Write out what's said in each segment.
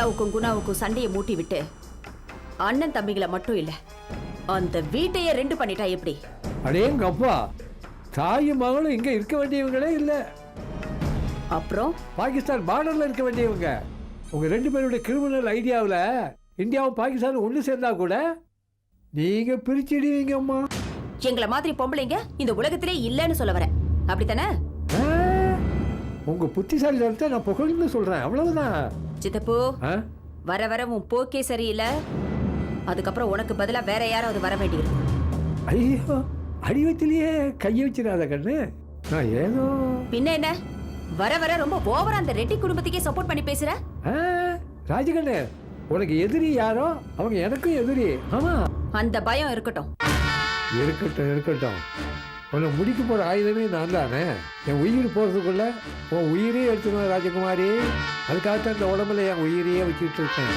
சத்யாவுக்கும் குணாவுக்கும் சண்டையை மூட்டி விட்டு அண்ணன் தம்பிகளை மட்டும் இல்ல அந்த வீட்டையே ரெண்டு பண்ணிட்டா எப்படி? அடேங்க அப்பா, தாயும் மகளும் இங்க இருக்க வேண்டியவங்களே இல்ல. அப்புறம் பாகிஸ்தான் பார்டர்ல இருக்க வேண்டியவங்க. உங்க 2 பேருடைய கிரிமினல் ஐடியாவில் இந்தியாவும் பாகிஸ்தானும் ஒன்று சேர்ந்தா கூட நீங்க பிரிச்சிடுவீங்க அம்மா. எங்களை மாதிரி பொம்பளைங்க இந்த உலகத்திலே இல்லைன்னு சொல்ல வரேன், அப்படித்தானே? உங்க புத்திசாலித்தனத்தை நான் புகழ்ந்து சொல்றேன், அவ்வளவுதான். சித்தப்பு, வர வர உன் போக்கே சரியில்லை. அதுக்கப்புறம் உனக்கு பதிலா வேற யாராவது வர வேண்டியிருக்கு. ஐயோ, அடிவத்திலேயே கையை வச்சிடாத கண்ணு. நான் ஏதோ பின்ன என்ன, வர வர ரொம்ப ஓவரா அந்த ரெட்டி குடும்பத்துக்கே சப்போர்ட் பண்ணி பேசுற. ராஜகண்ணு, உனக்கு எதிரி யாரோ அவங்க எனக்கும் எதிரி. ஆமா, அந்த பயம் இருக்கட்டும். இருக்கட்டும் இருக்கட்டும். உன்னை முடிக்க போற ஆயுதமே நான் தானே. என் உயிர் போறதுக்குள்ள உன் உயிரே எடுத்துக்கணும் ராஜகுமாரி. அதுக்காகத்தான் இந்த உடம்புல என் உயிரையே வச்சுட்டு இருக்கேன்.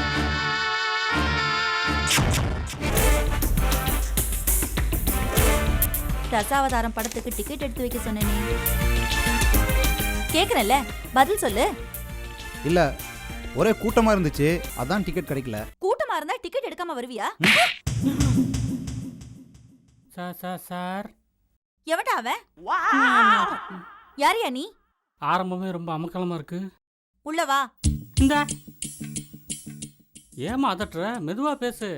தசாவதாரம் படத்துக்கு டிக்கெட் எடுத்து வைக்க சொன்னேனே, கேக்குறேன்ல, பதில் சொல்லு. இல்ல, ஒரே கூட்டமா இருந்துச்சு, அதான் டிக்கெட் கிடைக்கல. கூட்டமா இருந்தா டிக்கெட் எடுக்காம வருவியா? சார் எவன்டா அவன்? யாரியா நீ? ஆரம்பமே ரொம்ப அமக்கலமா இருக்கு. உள்ள வா. இந்த ஏமா அதட்டுற, மெதுவா பேசு.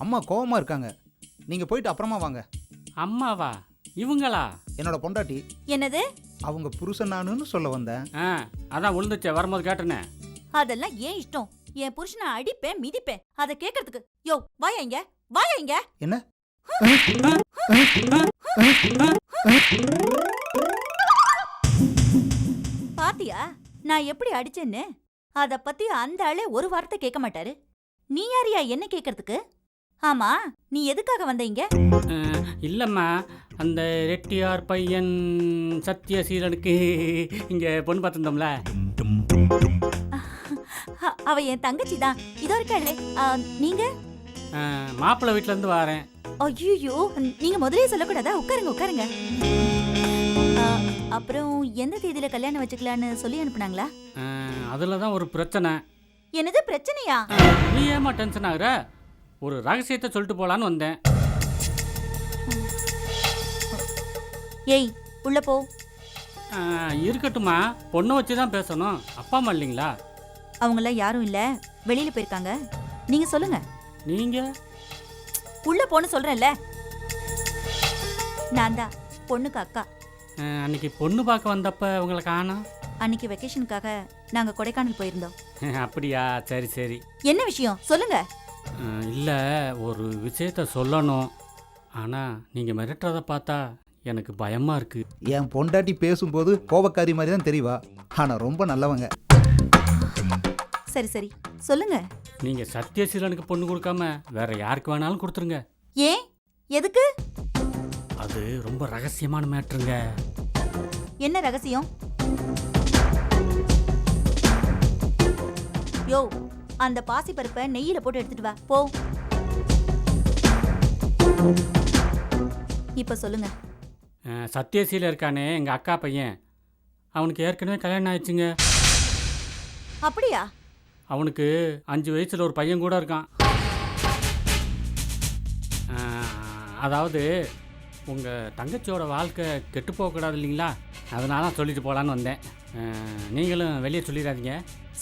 அம்மா கோவமா இருக்காங்க, நீங்க போயிட்டு அப்புறமா வாங்க. அம்மாவா? இவங்களா? என்னோட பொண்டாட்டி. என்னது? அவங்க புருஷன் நானுன்னு சொல்ல வந்தேன். அதான் விழுந்துச்சே, வரும்போது கேட்டனே. அதெல்லாம் ஏன் இஷ்டம். என் புருஷனை அடிப்பேன் மிதிப்பேன், அதை கேட்கறதுக்கு. யோ வாயா இங்க, வாயா இங்க. என்ன? பாத்தியா நான் எப்படி அடிச்சேன்னு? அத பத்தி அந்த ஆளே ஒரு வார்த்தை கேட்க மாட்டாரு. நீ யாரியா என்ன கேட்கறதுக்கு? ஆமா, நீ எதுக்காக வந்த இங்க? இல்லம்மா, அந்த ரெட்டியார் பையன் சத்யசீலனுக்கு இங்க பொண்ணு பார்த்துருந்தோம்ல. அவ என் தங்கச்சி தான். இதோ இருக்காளே. நீங்க? மாப்பிள்ளை வீட்டுல இருந்து வரேன். ஐயோ, நீங்க முதலே சொல்லக்கூடாதா? உட்காருங்க உட்காருங்க. அப்புறம் எந்த தேதியில கல்யாணம் வச்சுக்கலான்னு சொல்லி அனுப்புனாங்களா? அதுலதான் ஒரு பிரச்சனை. என்னது பிரச்சனையா? நீ ஏமா டென்ஷன் ஆகுற? ஒரு ரகசியத்தை சொல்லிட்டு போலான்னு வந்தேன். ஏய், உள்ள போ. இருக்கட்டுமா, பொண்ணை வச்சுதான் பேசணும். அப்பா அம்மா இல்லைங்களா? அவங்களாம் யாரும் இல்ல, வெளியில போயிருக்காங்க. நீங்க சொல்லுங்க. நீங்க உள்ள போன்னு சொல்றேன்ல. நான் தான் பொண்ணுக்கு அக்கா. அன்னைக்கு பொண்ணு பார்க்க வந்தப்ப உங்களை காணோம். அன்னைக்கு வெக்கேஷனுக்காக நாங்க கொடைக்கானல் போயிருந்தோம். அப்படியா? சரி சரி. என்ன விஷயம் சொல்லுங்க. இல்லை, ஒரு விஷயத்த சொல்லணும். ஆனால் நீங்கள் மிரட்டுறதை பார்த்தா எனக்கு பயமாக இருக்கு. என் பொண்டாட்டி பேசும்போது கோபக்காரி மாதிரி தான் தெரியவா, ஆனால் ரொம்ப நல்லவங்க. சரி சரி சொல்லுங்க. நீங்கள் சத்யசீலனுக்கு பொண்ணு கொடுக்காம வேற யாருக்கு வேணாலும் கொடுத்துருங்க. ஏன்? எதுக்கு? அது ரொம்ப ரகசியமான மேட்ருங்க. என்ன ரகசியம்? யோ, அந்த பாசி பருப்பை நெய்யில போட்டு எடுத்துட்டு வா போ. இப்ப சொல்லுங்க. சத்யசீல இருக்கானே எங்கள் அக்கா பையன், அவனுக்கு ஏற்கனவே கல்யாணம் ஆயிடுச்சுங்க. அப்படியா? அவனுக்கு 5 வயசில் ஒரு பையன் கூட இருக்கான். அதாவது உங்கள் தங்கச்சியோட வாழ்க்கை கெட்டு போகக்கூடாது இல்லைங்களா, அதனால சொல்லிட்டு போகலான்னு வந்தேன். நீங்களும் வெளியே சொல்லிடாதீங்க.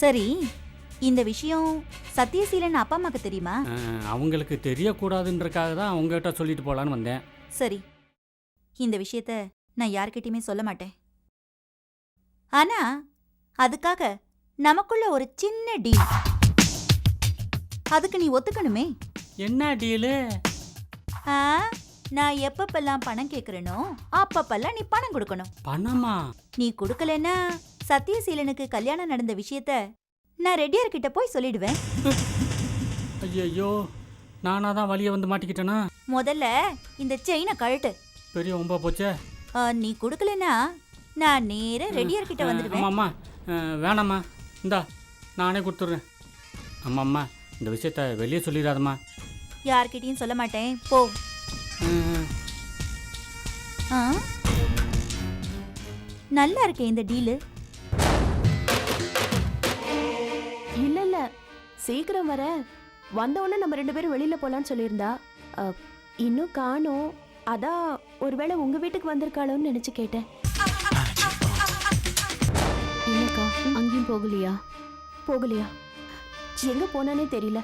சரி, இந்த விஷயம் சத்யசீலன் அப்பா அம்மாக்கு தெரியுமா? அவங்களுக்கு தெரியக்கூடாதுன்றக்காக தான் உங்ககிட்ட சொல்லிட்டு போகலான்னு வந்தேன். சரி, இந்த விஷயத்த நான் யார்கிட்டயுமே சொல்ல மாட்டேன். ஆனா அதுக்காக நமக்குள்ள ஒரு சின்ன டீல். அதுக்கு நீ ஒத்துக்கணுமே. என்ன டீலு? நான் எப்பப்பெல்லாம் பணம் கேட்கறேனோ அப்பப்பெல்லாம் நீ பணம் கொடுக்கணும். பணமா? நீ கொடுக்கலன்னா சத்யசீலனுக்கு கல்யாணம் நடந்த விஷயத்த நான் ரெட்டியார் கிட்ட போய் சொல்லிடுவேன். ஐயோ, நானா தான் வழிய வந்து மாட்டிக்கிட்டேனா? முதல்ல இந்த செயினை கழட்டு. பெரிய ஒம்பா போச்சே. நீ கொடுக்கலன்னா நான் நேர ரெட்டியார் கிட்ட வந்துடுவேன். அம்மா வேணாம்மா, இந்தா நானே கொடுத்துட்றேன். அம்மா, இந்த விஷயத்த வெளியே சொல்லிடாதம்மா. யார்கிட்டயும் சொல்ல மாட்டேன், போ. நல்லா இருக்கே இந்த டீலு. சீக்கிரம் வர, வந்த உடனே நம்ம 2 பேரும் வெளியில போலான்னு சொல்லியிருந்தா. இன்னும் காணோம். அதான் ஒருவேளை உங்க வீட்டுக்கு வந்திருக்காளோன்னு நினைச்சு கேட்டேன். இல்லக்கா, அங்கேயும் போகலையா? போகலையா? எங்க போனானே தெரியல.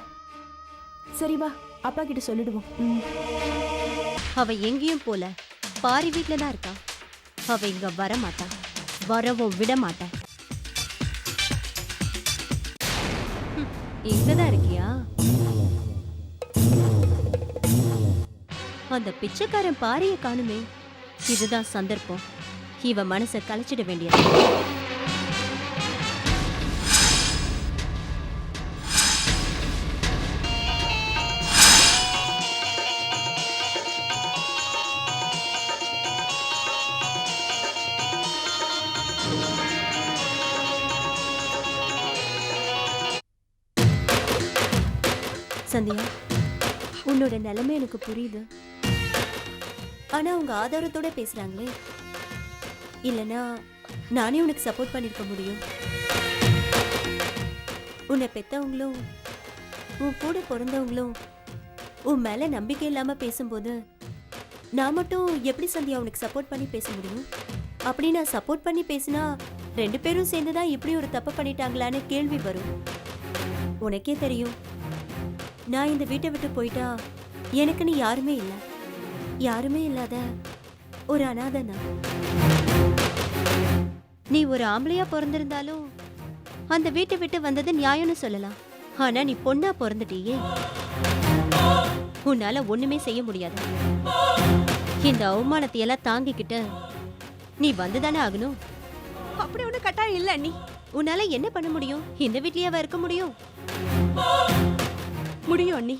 சரி வா, அப்பா கிட்ட சொல்லிடுவோம். அவ எங்கேயும் போல, பாரி வீட்ல தான் இருக்கா. அவ இங்க வர மாட்டா, வரவும் விட மாட்டேன். இங்கதான் இருக்கியா? அந்த பிச்சைக்காரன் பாரிய காணுமே. இதுதான் சந்தர்ப்பம். இவ மனசை கலைச்சிட வேண்டியது. சந்தியா, உன்னோட நிலைமை எனக்கு புரியுது. ஆனா உங்க ஆதாரத்தோட பேசுறாங்களே, இல்லனா நானே உனக்கு சப்போர்ட் பண்ணிருக்க முடியும். உன்னை பெத்தவங்களும் உன் கூட பிறந்தவங்களும் உன் மேல நம்பிக்கை இல்லாம பேசும்போது நான் மட்டும் எப்படி சந்தியா உனக்கு சப்போர்ட் பண்ணி பேச முடியும்? அப்படி நான் சப்போர்ட் பண்ணி பேசினா 2 பேரும் சேர்ந்துதான் இப்படி ஒரு தப்பு பண்ணிட்டாங்களான்னு கேள்வி வரும். உனக்கே தெரியும், நான் இந்த வீட்டை விட்டு போயிட்டா எனக்குன்னு யாருமே இல்லை. யாருமே இல்லாத ஒரு அனாதை நான். நீ ஒரு ஆம்பளையா பிறந்திருந்தாலும் அந்த வீட்டை விட்டு வந்தது நியாயம்னு சொல்லலாம். ஆனா நீ பொண்ணா பிறந்துட்டியே, உன்னால ஒண்ணுமே செய்ய முடியாது. இந்த அவமானத்தை எல்லாம் தாங்கிக்கிட்டு நீ வந்துதானே ஆகணும். அப்படி ஒண்ணு கட்டாயம் இல்ல. நீ உன்னால என்ன பண்ண முடியும்? இந்த வீட்லயாவா இருக்க முடியும்? முடியும் அண்ணி.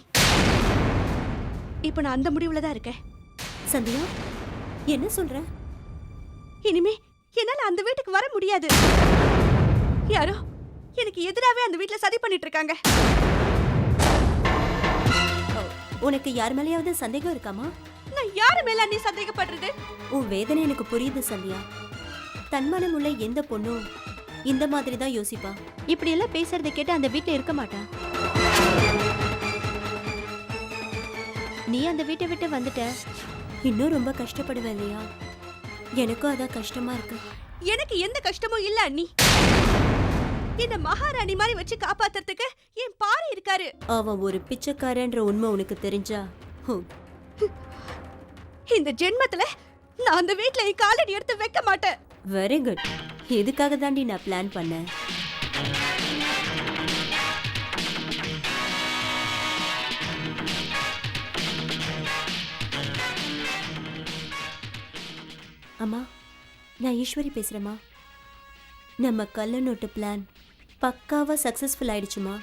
இப்ப நான் அந்த முடிவுல தான் இருக்கேன். சந்தியா, என்ன சொல்ற? இனிமே என்னால அந்த வீட்டுக்கு வர முடியாது. யாரோ எனக்கு எதிராவே அந்த வீட்ல சதி பண்ணிட்டு இருக்காங்க. உனக்கு யார் மேலயாவது சந்தேகம் இருக்காமா? நான் யாரு மேல நீ சந்தேகப்படுறது? உன் வேதனை எனக்கு புரியுது சந்தியா. தன்மானம் உள்ள எந்த பொண்ணும் இந்த மாதிரி தான் யோசிப்பா. இப்படி எல்லாம் பேசுறதை கேட்டு அந்த வீட்ல இருக்க மாட்டா. நீ அந்த வீட்டை விட்டு வந்துட்ட, இன்னும் ரொம்ப கஷ்டப்படுவேன் இல்லையா? எனக்கும் அதான் கஷ்டமா இருக்கு. எனக்கு எந்த கஷ்டமும் இல்ல அண்ணி. இந்த மகாராணி மாதிரி வச்சு காப்பாத்துறதுக்கு என் பாரி இருக்காரு. அவன் ஒரு பிச்சைக்காரன்ற உண்மை உனக்கு தெரிஞ்சா இந்த ஜென்மத்துல நான் அந்த வீட்ல காலடி எடுத்து வைக்க மாட்டேன். Very good. எதுக்காக தாண்டி நான் பிளான் பண்ணேன். அம்மா, நான் ஈஸ்வரி பேசுறேம்மா. நம்ம கள்ள நோட்டு பிளான் பக்காவா சக்சஸ்ஃபுல் ஆயிடுச்சுமா.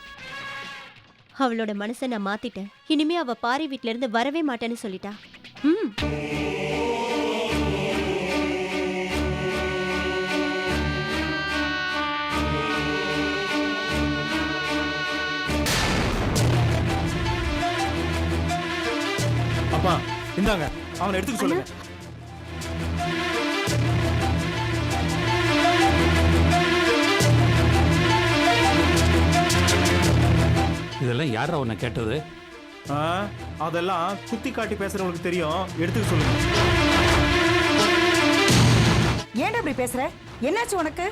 அவளோட மனசை நான் மாத்திட்டேன். இனிமே அவ பாரி வீட்ல இருந்து வரவே மாட்டேன்னு சொல்லிட்டா. அப்பா இந்தாங்க, அவனை எடுத்துக்க சொல்லுங்க. இதெல்லாம் யாரா உன்னை கேட்டது? அதெல்லாம் குத்தி காட்டி பேசுறவங்களுக்கு தெரியும். எடுத்துக்க சொல்லுங்க. ஏன்டா இப்படி பேசுற? என்னாச்சு உனக்கு?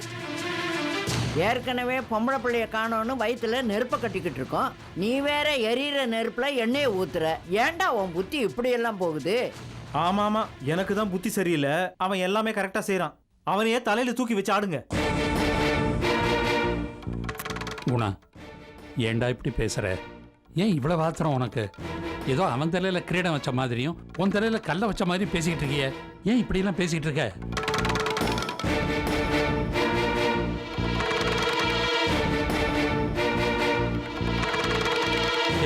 ஏற்கனவே பொம்பளை பிள்ளைய காணோன்னு வயிற்றுல நெருப்பை கட்டிக்கிட்டு இருக்கோம். நீ வேற எரியிற நெருப்புல எண்ணெயை ஊத்துற. ஏன்டா உன் புத்தி இப்படி எல்லாம் போகுது? ஆமா ஆமா, எனக்கு தான் புத்தி சரியில்லை. அவன் எல்லாமே கரெக்டா செய்யறான். அவனையே தலையில தூக்கி வச்சு ஆடுங்க. குணா, ஏன்டா இப்படி பேசுற? ஏன் இவ்வளவு ஆத்திரம் உனக்கு? ஏதோ அவன் தலையில கிரீடம் வச்ச மாதிரியும் உன் தலையில கல்ல வச்ச மாதிரியும் பேசிக்கிட்டு இருக்கிய. ஏன் இப்படி எல்லாம் பேசிக்கிட்டு இருக்க?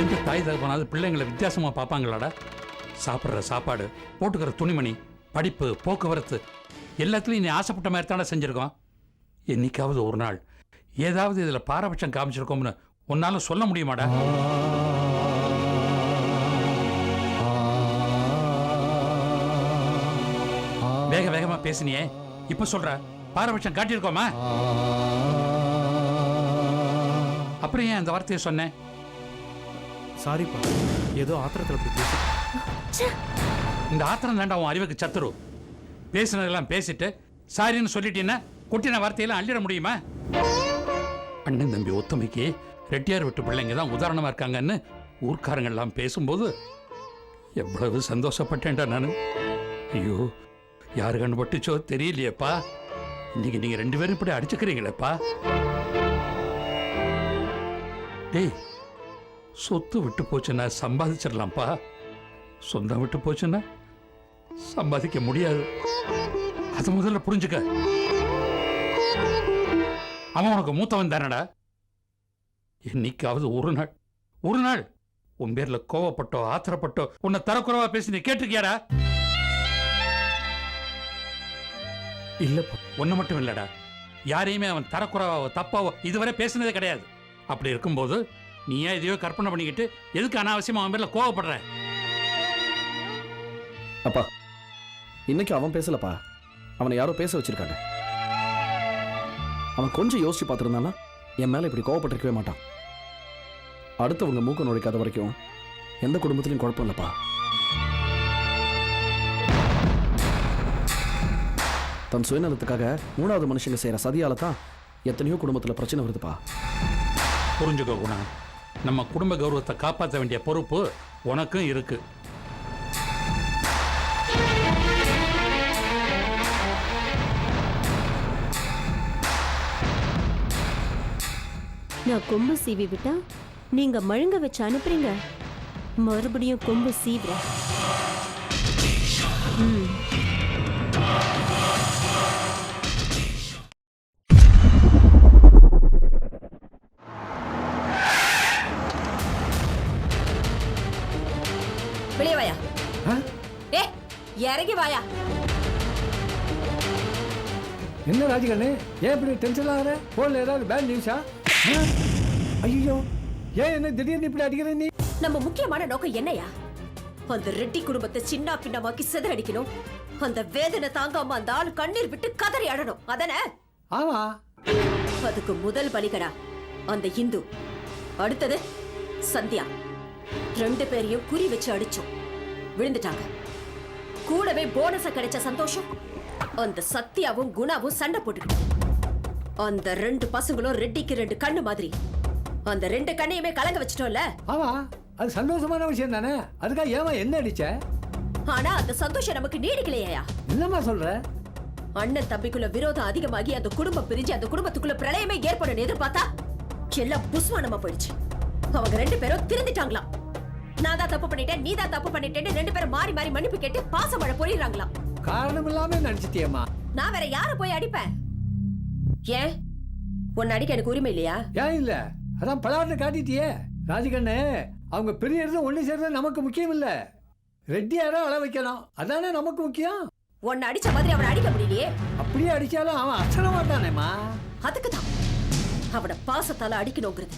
எந்த தாய் தகப்பனாவது பிள்ளைங்களை வித்தியாசமா பார்ப்பாங்களாடா? சாப்பிட்ற சாப்பாடு, போட்டுக்கிற துணிமணி, படிப்பு, போக்குவரத்து எல்லாத்துலையும் நீ ஆசைப்பட்ட மாதிரி தானே செஞ்சிருக்கோம். என்னைக்காவது ஒரு நாள் ஏதாவது இதுல பாரபட்சம் காமிச்சிருக்கோம்னு உன்னால சொல்ல முடியுமாடா? வேக வேகமா பேசினியே, இப்ப சொல்ற பாரபட்சம் காட்டியிருக்கோமா? அப்புறம் ஏன் அந்த வார்த்தையை சொன்னேன்? சாரிப்பா, ஏதோ ஆத்திரத்தில் அப்படி பேசி. இந்த ஆத்திரம் தாண்டா உன் அறிவுக்கு சத்துரு. பேசினதெல்லாம் பேசிட்டு சாரின்னு சொல்லிட்டீங்கன்னா கொட்டின வார்த்தையெல்லாம் அள்ளிட முடியுமா? அண்ணன் தம்பி ஒத்துமைக்கு ரெட்டியார் விட்டு பிள்ளைங்க தான் உதாரணமா இருக்காங்கன்னு ஊர்க்காரங்கெல்லாம் பேசும்போது எவ்வளவு சந்தோஷப்பட்டேன்டா நான். ஐயோ, யாரு கண்டுபட்டுச்சோ தெரியலையேப்பா. இன்னைக்கு நீங்க 2 பேரும் இப்படி அடிச்சுக்கிறீங்களேப்பா. டேய், சொத்து விட்டு போச்சுன்னா சம்பாதிச்சிடலாம்ப்பா. சொந்தம் விட்டு போச்சுன்னா சம்பாதிக்க முடியாது. அது முதல்ல புரிஞ்சுக்க. அவன் உனக்கு மூத்தவன் தானடா. என்னைக்காவது ஒரு நாள் உன் பேர்ல கோவப்பட்டோ ஆத்திரப்பட்டோ உன்னை தரக்குறவா பேசி நீ கேட்டிருக்கியாடா? இல்லப்பா. ஒன்னு மட்டும் இல்லடா, யாரையுமே அவன் தரக்குறவாவோ தப்பாவோ இதுவரை பேசினதே கிடையாது. அப்படி இருக்கும்போது நீ ஏன் இதையோ கற்பனை பண்ணிக்கிட்டு எதுக்கு அனாவசியமா அவன் பேர்ல கோவப்படுற? அப்பா, இன்னைக்கு அவன் பேசலப்பா, அவனை யாரோ பேச வச்சிருக்காங்க. அவன் கொஞ்சம் யோசிச்சு பார்த்துருந்தானா என் மேல இப்படி கோவப்பட்டிருக்கவே மாட்டான். அடுத்தவங்க மூக்க நுழைக்காத வரைக்கும் எந்த குடும்பத்திலையும் குழப்பம் இல்லப்பா. தன் சுயநலத்துக்காக 3வது மனுஷங்க செய்யற சதியால தான் எத்தனையோ குடும்பத்துல பிரச்சனை வருதுப்பா. புரிஞ்சுக்கோ குணா, நம்ம குடும்ப கௌரவத்தை காப்பாற்ற வேண்டிய பொறுப்பு உனக்கும் இருக்கு. நான் கொம்பு சீவி விட்டா நீங்க மழுங்க வச்சு அனுப்புறீங்க, மறுபடியும் கொம்பு சீவுறேன். வெளியே வாயா. இறங்கி வாயா. என்ன ராஜகண்ணு, ஏன் இப்படி டென்ஷன் ஆகிற? போன்ல ஏதாவது பேட் நியூஸா? ஐயோ, ஏன் என்ன திடீர்னு இப்படி அடிக்கிற நீ? நம்ம முக்கியமான நோக்கம் என்னையா? அந்த ரெட்டி குடும்பத்தை சின்ன பின்னமாக்கி சிதறடிக்கணும். அந்த வேதனை தாங்காம அந்த ஆள் கண்ணீர் விட்டு கதறி அழணும், அதானே? ஆமா. அதுக்கு முதல் பலிகடா அந்த இந்து, அடுத்தது சந்தியா. 2 பேரையும் குறி வச்சு அடிச்சோம், விழுந்துட்டாங்க. கூடவே போனஸ கிடைச்ச சந்தோஷம் அந்த சத்யாவும் குணாவும் சண்டை போட்டுக்கிட்டு. அந்த 2 பசங்களும் ரெட்டிக்கு 2 கண்ணு மாதிரி. அந்த 2 கண்ணையுமே கலங்க வச்சிட்டோம்ல. ஆமா, அது சந்தோஷமான விஷயம் தானே. அதுக்காக ஏமா என்ன அடிச்ச? ஆனா அந்த சந்தோஷம் நமக்கு நீடிக்கலையா? என்னம்மா சொல்ற? அண்ணன் தம்பிக்குள்ள விரோதம் அதிகமாகி அந்த குடும்பம் பிரிஞ்சு அந்த குடும்பத்துக்குள்ள பிரளயமே ஏற்படும் எதிர்பார்த்தா எல்லாம் புஸ்வானமா போயிடுச்சு. அவங்க 2 பேரும் திருந்திட்டாங்களாம். நான் தான் தப்பு பண்ணிட்டேன், நீ தான் தப்பு பண்ணிட்டேன்னு 2 பேரும் மாறி மாறி மன்னிப்பு கேட்டு பாசமழை பொழியறாங்களாம். காரணம் இல்லாம நடிச்சிட்டியம்மா. நான் வேற யார போய் அடிப்பேன்? ஏன் உன்னை அடிக்க எனக்கு உரிமை இல்லையா? ஏன் இல்ல, அதான் பலாட்டு காட்டிட்டியே. ராஜகண்ணு, அவங்க பிரியறது ஒண்ணு சேர்றது நமக்கு முக்கியம் இல்ல, ரெட்டியாரா அள வைக்கணும், அதானே நமக்கு முக்கியம். உன்னை அடிச்ச மாதிரி அவனை அடிக்க முடியலையே. அப்படியே அடிச்சாலும் அவன் அசர மாட்டானேம்மா. அதுக்குதான் அவனை பாசத்தால அடிக்கணுங்கிறது.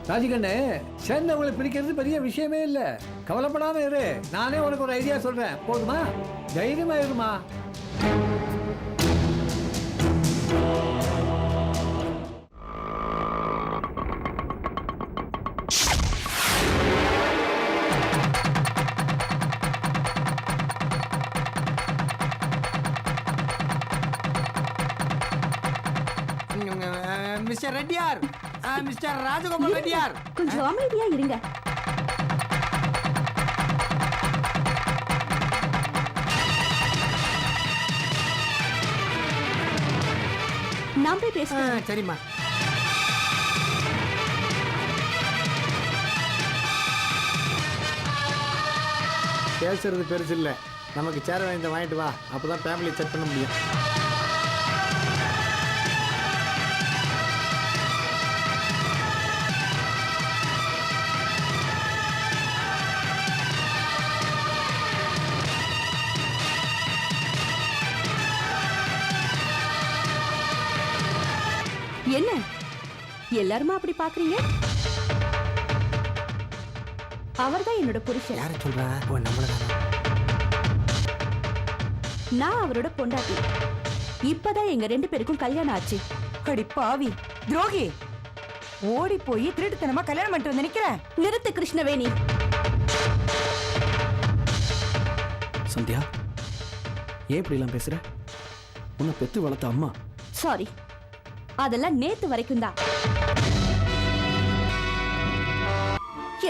ராஜகண்ணு, சேர்ந்தவங்களை பிரிக்கிறது பெரிய விஷயமே இல்ல. கவலைப்படாம இரு, நானே உனக்கு ஒரு ஐடியா சொல்றேன், போதுமா? தைரியமா இருமா. மிஸ்டர் ரெட்டியார், மிஸ்டர் ராஜகோபால் ரெட்டியார், கொஞ்சம் அமைதியா இருங்க. நான் போய் பேசுறேன். சரிம்மா. பேசுறது பெருசு இல்லை, நமக்கு சேர வேண்டியதை வாங்கிட்டு வா, அப்பதான் ஃபேமிலி செட் பண்ண முடியும். என்ன எல்லாருமா அப்படி பாக்குறீங்க? அவர்தான் என்னோட புருஷன். யார சொல்றா? ஓ, நம்மளதான். நான் அவரோட பொண்டாட்டி. இப்பதான் எங்க 2 பேருக்கும் கல்யாணம் ஆச்சு. அடி பாவி துரோகி, ஓடி போய் திருட்டுத்தனமா கல்யாணம் பண்ணிட்டு வந்து நிக்கிறேன். நிறுத்து கிருஷ்ணவேணி. சந்தியா, ஏன் இப்படிலாம் பேசுற? உன்னை பெத்து வளர்த்த அம்மா. சாரி, அதெல்லாம் நேத்து வரைக்கும் தான்.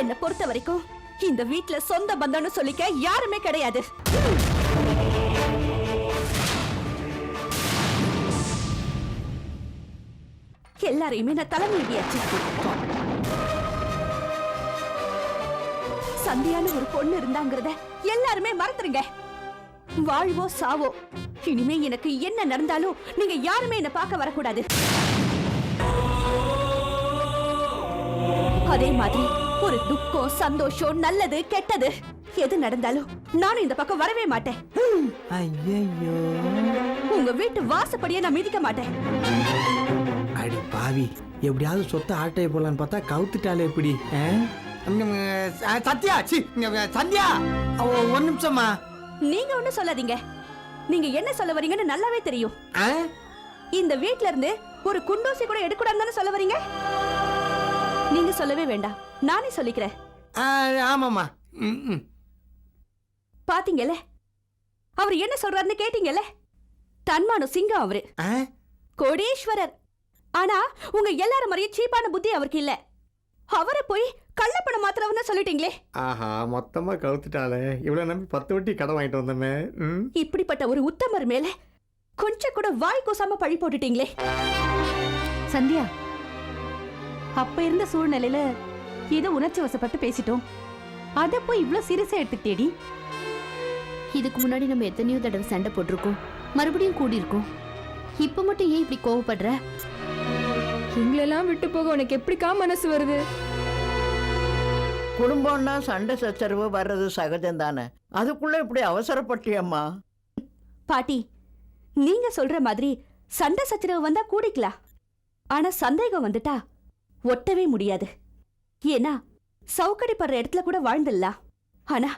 என்ன பொறுத்த வரைக்கும் இந்த வீட்ல சொந்த பந்தம்னு சொல்லிக்க யாருமே கிடையாது. எல்லாரையுமே நான் தலைமையாச்சு. சந்தியான ஒரு பொண்ணு இருந்தாங்கிறத எல்லாருமே மறந்துருங்க. வாழ்வோ சாவோ, இனிமே எனக்கு என்ன நடந்தாலும் நீங்க யாருமே என்ன பார்க்க வரக்கூடாது. அதே மாதிரி ஒரு துக்கம், சந்தோஷம், நல்லது கெட்டது எது நடந்தாலும் நானும் இந்த பக்கம் வரவே மாட்டேன். ஐயோ, உங்க வீட்டு வாசப்படியே நான் மிதிக்க மாட்டேன். அடி பாவி, எப்படியாவது சொத்தை ஆட்டையை போடலான்னு பார்த்தா கவுத்துட்டாலே எப்படி? சத்யா, சந்தியா, ஒரு நிமிஷமா. நீங்க ஒண்ணும் சொல்லாதீங்க. நீங்க என்ன சொல்ல வரீங்கன்னு நல்லாவே தெரியும். இந்த வீட்ல இருந்து ஒரு குண்டூசி கூட எடுக்கூடாதுன்னு சொல்ல வரீங்க. நீங்க சொல்லவே வேண்டாம், நானே சொல்லிக்கிறேன். ஆமாமா. பாத்தீங்கல்ல, அவர் என்ன சொல்றாருன்னு கேட்டீங்கல்ல. தன்மானம் சிங்கம் அவரு, கோடீஸ்வரர். ஆனா உங்க எல்லாரும் மாதிரியே சீப்பான புத்தி அவருக்கு இல்ல. அவரை போய் கள்ளப்பணம் மாத்திரவன்னு சொல்லிட்டீங்களே. ஆஹா, மொத்தமா கவுத்துட்டாலே. இவ்வளவு நம்பி 10 வட்டி கடன் வாங்கிட்டு வந்தமே. இப்படிப்பட்ட ஒரு உத்தமர் மேல கொஞ்சம் கூட வாய் கூசாம பழி போட்டுட்டீங்களே. சந்தியா, அப்ப இருந்த சூழ்நிலையில ஏதோ உணர்ச்சி வசப்பட்டு பேசிட்டோம். அத போய் இவ்ளோ சீரியஸா எடுத்துட்டேடி. இதுக்கு முன்னாடி நம்ம எத்தனையோ தடவை சண்டை போட்டிருக்கோம், மறுபடியும் கூடி இருக்கோம். இப்ப மட்டும் ஏன் இப்படி கோவப்படுற? எங்களெல்லாம் விட்டு போக உனக்கு எப்படிக்கா மனசு வருது? குடும்பம்னா சண்டை சச்சரவு வர்றது சகஜம் தானே. அதுக்குள்ள இப்படி அவசரப்பட்டியம்மா? பாட்டி, நீங்க சொல்ற மாதிரி சண்டை சச்சரவு வந்தா கூடிக்கலாம். ஆனா சந்தேகம் வந்துட்டா ஒட்டவே முடியாது. ஏன்னா சவுக்கடிப்படுற இடத்துல கூட வாழ்ந்துடலாம், ஆனா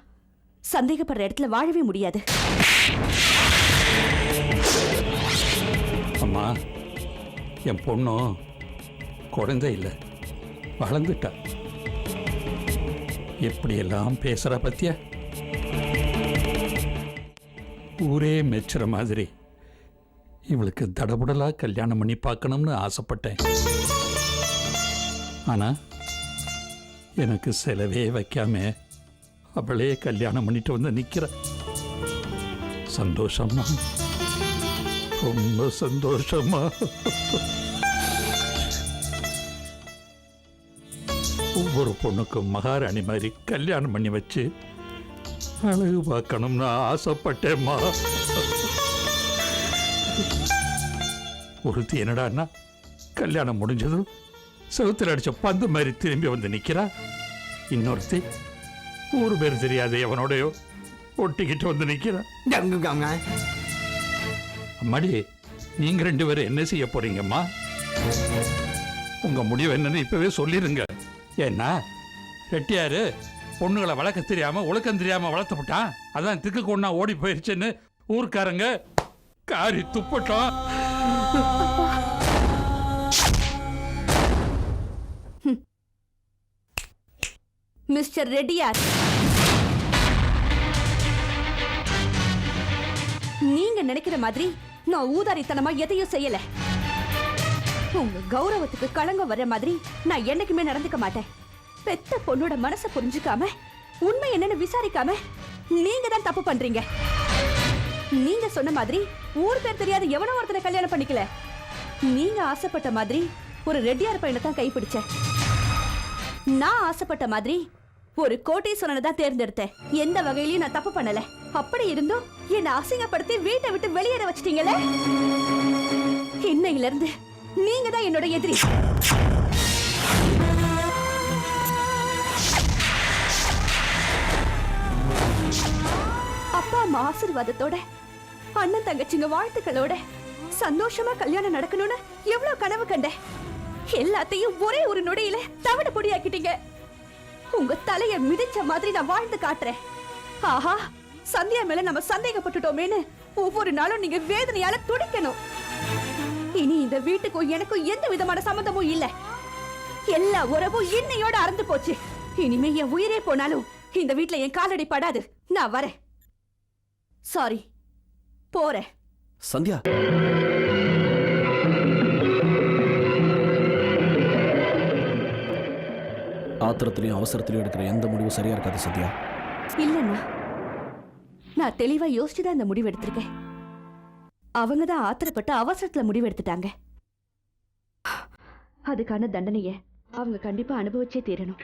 சந்தேகப்படுற இடத்துல வாழவே முடியாது. அம்மா, என் பொண்ணும் குழந்தை இல்லை, வளர்ந்துட்டா. எப்படியெல்லாம் பேசுற பத்தியா? ஊரே மெச்சுற மாதிரி இவளுக்கு தடபுடலா கல்யாணம் பண்ணி பார்க்கணும்னு ஆசைப்பட்டேன். ஆனா எனக்கு செலவே வைக்காம அவளே கல்யாணம் பண்ணிட்டு வந்து நிக்கிற. சந்தோஷமா, ரொம்ப சந்தோஷமா. ஒவ்வொரு பொண்ணுக்கும் மகாராணி மாதிரி கல்யாணம் பண்ணி வச்சு அழகு பார்க்கணும்னு ஆசைப்பட்டேம்மா. ஒருத்தி என்னடான்னா கல்யாணம் முடிஞ்சதும் செவுத்துல அடிச்ச பந்து மாதிரி திரும்பி வந்து நிக்கிறா. இன்னொருத்தி ஊரு பேர் தெரியாது எவனோடையோ ஒட்டிக்கிட்டு வந்து நிக்கிறா. அம்மாடி, நீங்க 2 பேரும் என்ன செய்ய போறீங்கம்மா? உங்க முடிவு என்னன்னு இப்பவே சொல்லிருங்க. ஏன்னா ரெட்டியாரு பொண்ணுகளை வளர்க்க தெரியாம ஒழுக்கம் தெரியாம வளர்த்துப்பட்டான். அதான் திக்கு கொண்டா ஓடி போயிருச்சுன்னு ஊர்க்காரங்க காரி துப்பட்டோம். மிஸ்டர் ரெட்டியார், நீங்க நினைக்கிற மாதிரி நான் ஊதாரித்தனமா எதையும் செய்யல. உங்க கௌரவத்துக்கு களங்கம் வர மாதிரி நான் என்னைக்குமே நடந்துக்க மாட்டேன். பெத்த பொண்ணோட மனசை புரிஞ்சுக்காம உண்மை என்னன்னு விசாரிக்காம நீங்க தான் தப்பு பண்றீங்க. நீங்க சொன்ன மாதிரி ஊர் பேர் தெரியாத எவனோ ஒருத்தனை கல்யாணம் பண்ணிக்கல. நீங்க ஆசைப்பட்ட மாதிரி ஒரு ரெட்டியார் பையனை தான் கைப்பிடிச்சேன். நான் ஆசைப்பட்ட மாதிரி ஒரு கோட்டீஸ்வரனை தான் தேர்ந்தெடுத்தேன். எந்த வகையிலயும் நான் தப்பு பண்ணல. அப்படி இருந்தும் என்னை அசிங்கப்படுத்தி வீட்டை விட்டு வெளியேற வச்சிட்டீங்களே. இன்னையில இருந்து நீங்க தான் என்னோட எதிரி. அப்பா அம்மா ஆசீர்வாதத்தோட, அண்ணன் தங்கச்சிங்க வாழ்த்துக்களோட சந்தோஷமா கல்யாணம் நடக்கணும்னு எவ்வளவு கனவு கண்டேன். எல்லாத்தையும் ஒரே ஒரு நொடியில தவிட பொடியாக்கிட்டீங்க. உங்க தலைய மிதிச்ச மாதிரி நான் வாழ்ந்து காட்டுறேன். ஆஹா, சந்தியா மேல நம்ம சந்தேகப்பட்டுட்டோமேன்னு ஒவ்வொரு நாளும் நீங்க வேதனையால துடிக்கணும். இனி இந்த வீட்டுக்கும் எனக்கும் எந்த விதமான சம்பந்தமும் இல்ல. எல்லா உறவும் இன்னையோட அறந்து போச்சு. இனிமே என் உயிரே போனாலும் இந்த வீட்ல என் காலடி படாது. நான் வரேன். சாரி, போறேன். சந்தியா, ஆத்திரத்திலையும் அவசரத்திலையும் எடுக்கிற எந்த முடிவும் சரியா இருக்காது சந்தியா. இல்லைண்ணா, நான் தெளிவா யோசிச்சுதான் இந்த முடிவு எடுத்திருக்கேன். அவங்க தான் ஆத்திரப்பட்டு அவசரத்துல முடிவு எடுத்துட்டாங்க. அதுக்கான தண்டனையை அவங்க கண்டிப்பா அனுபவிச்சே தீரணும்.